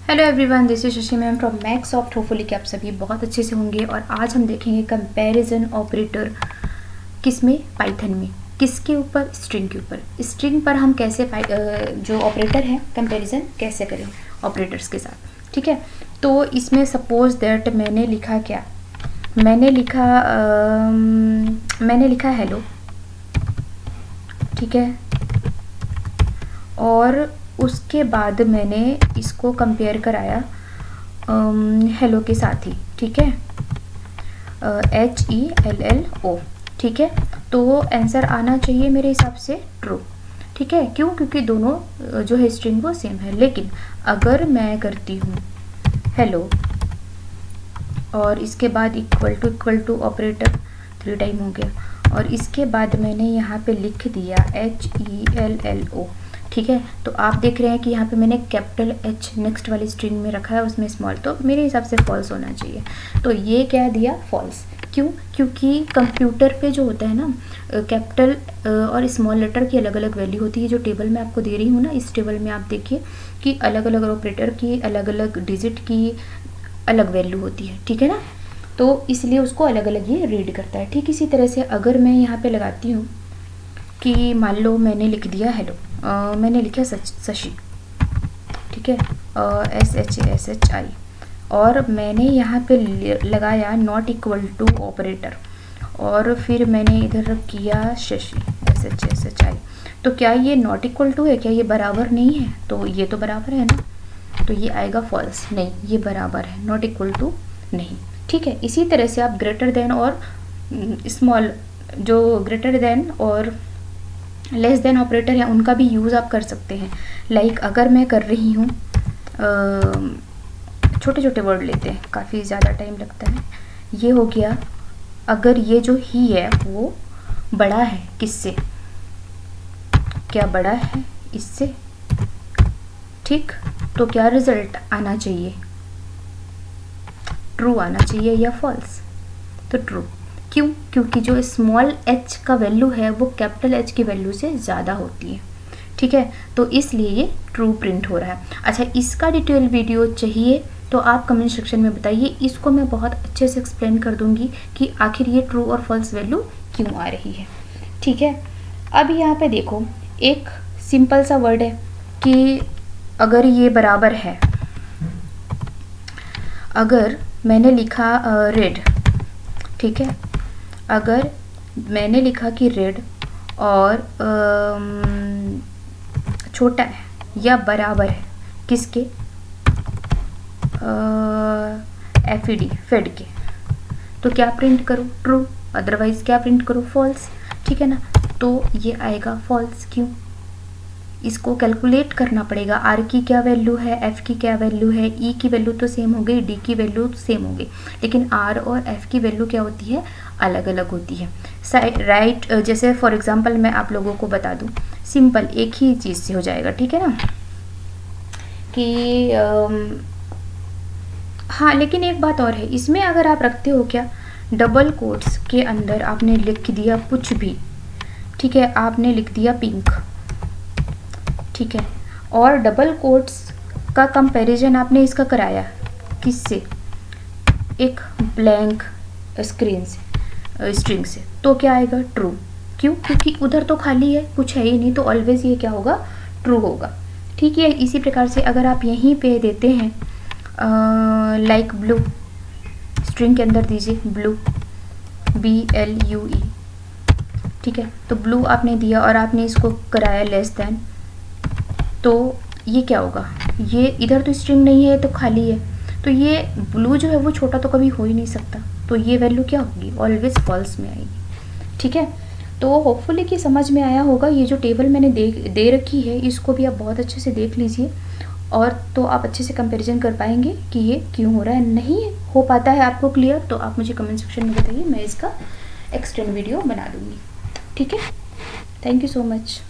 Hello everyone, this is Shashi ma'am from Maxsoft. Hopefully कि आप सभी बहुत अच्छे से होंगे। और आज हम देखेंगे कंपैरिजन ऑपरेटर। किस में? पाइथन में। किसके ऊपर? स्ट्रिंग के ऊपर। स्ट्रिंग पर हम कैसे जो ऑपरेटर है कंपैरिजन कैसे करें ऑपरेटर्स के साथ। ठीक है, तो इसमें सपोज दैट मैंने लिखा क्या, मैंने लिखा हेलो। ठीक है, और उसके बाद मैंने इसको कंपेयर कराया हेलो के साथ ही। ठीक है, HELLO। ठीक है, तो आंसर आना चाहिए मेरे हिसाब से ट्रू। ठीक है, क्यों? क्योंकि दोनों जो है स्ट्रिंग वो सेम है। लेकिन अगर मैं करती हूँ हेलो और इसके बाद इक्वल टू ऑपरेटर 3 टाइम हो गया, और इसके बाद मैंने यहाँ पे लिख दिया HELLO। ठीक है, तो आप देख रहे हैं कि यहाँ पे मैंने कैपिटल H नेक्स्ट वाली स्ट्रिंग में रखा है, उसमें स्मॉल, तो मेरे हिसाब से फॉल्स होना चाहिए। तो ये क्या दिया? फॉल्स। क्यों? क्योंकि कंप्यूटर पे जो होता है ना, कैपिटल और स्मॉल लेटर की अलग अलग वैल्यू होती है। जो टेबल मैं आपको दे रही हूँ ना, इस टेबल में आप देखिए कि अलग अलग ऑपरेटर की अलग अलग डिजिट की अलग वैल्यू होती है। ठीक है ना, तो इसलिए उसको अलग अलग ये रीड करता है। ठीक इसी तरह से अगर मैं यहाँ पे लगाती हूँ कि मान लो मैंने लिख दिया हेलो, मैंने लिखा शशि। ठीक है, SHI, और मैंने यहाँ पे लगाया नॉट इक्वल टू ऑपरेटर, और फिर मैंने इधर किया शशि SHI। तो क्या ये नॉट इक्वल टू है? क्या ये बराबर नहीं है? तो ये तो बराबर है ना, तो ये आएगा फॉल्स। नहीं, ये बराबर है, नॉट इक्वल टू नहीं। ठीक है, इसी तरह से आप ग्रेटर देन और स्मॉल, जो ग्रेटर देन और लेस देन ऑपरेटर है उनका भी यूज़ आप कर सकते हैं। लाइक अगर मैं कर रही हूँ, छोटे छोटे वर्ड लेते हैं, काफ़ी ज़्यादा टाइम लगता है। ये हो गया, अगर ये जो ही है वो बड़ा है किससे? क्या बड़ा है इससे? ठीक, तो क्या रिजल्ट आना चाहिए? ट्रू आना चाहिए या फॉल्स? तो ट्रू। क्यों? क्योंकि जो स्मॉल h का वैल्यू है वो कैपिटल H की वैल्यू से ज़्यादा होती है। ठीक है, तो इसलिए ये ट्रू प्रिंट हो रहा है। अच्छा, इसका डिटेल वीडियो चाहिए तो आप कमेंट सेक्शन में बताइए, इसको मैं बहुत अच्छे से एक्सप्लेन कर दूंगी कि आखिर ये ट्रू और फॉल्स वैल्यू क्यों आ रही है। ठीक है, अब यहाँ पे देखो, एक सिंपल सा वर्ड है कि अगर ये बराबर है, अगर मैंने लिखा रेड। ठीक है, अगर मैंने लिखा कि रेड और छोटा है या बराबर है किसके? FED फेड के, तो क्या प्रिंट करो? ट्रू। अदरवाइज क्या प्रिंट करो? फॉल्स। ठीक है ना, तो ये आएगा फॉल्स। क्यों? इसको कैलकुलेट करना पड़ेगा, R की क्या वैल्यू है, F की क्या वैल्यू है, E की वैल्यू तो सेम हो गई, D की वैल्यू सेम हो गई, लेकिन R और F की वैल्यू क्या होती है? अलग अलग होती है। राइट, जैसे फॉर एग्जांपल मैं आप लोगों को बता दूं, सिंपल एक ही चीज़ से हो जाएगा। ठीक है ना, कि हाँ, लेकिन एक बात और है इसमें, अगर आप रखते हो क्या, डबल कोट्स के अंदर आपने लिख दिया कुछ भी। ठीक है, आपने लिख दिया पिंक। ठीक है, और डबल कोट्स का कंपैरिजन आपने इसका कराया किससे? एक ब्लैंक स्क्रीन से, स्ट्रिंग से, तो क्या आएगा? ट्रू। क्यों? क्योंकि उधर तो खाली है, कुछ है ही नहीं, तो ऑलवेज ये क्या होगा? ट्रू होगा। ठीक है, इसी प्रकार से अगर आप यहीं पे देते हैं लाइक ब्लू, स्ट्रिंग के अंदर दीजिए ब्लू, BLUE। ठीक है, तो ब्लू आपने दिया और आपने इसको कराया लेस देन, तो ये क्या होगा? ये इधर तो स्ट्रिंग नहीं है, तो खाली है, तो ये ब्लू जो है वो छोटा तो कभी हो ही नहीं सकता, तो ये वैल्यू क्या होगी? ऑलवेज फॉल्स में आएगी। ठीक है, तो होपफुली कि समझ में आया होगा। ये जो टेबल मैंने दे रखी है, इसको भी आप बहुत अच्छे से देख लीजिए, और तो आप अच्छे से कंपैरिजन कर पाएंगे कि ये क्यों हो रहा है। नहीं हो पाता है आपको क्लियर, तो आप मुझे कमेंट सेक्शन में बताइए, मैं इसका एक्सटेंड वीडियो बना दूँगी। ठीक है, थैंक यू सो मच।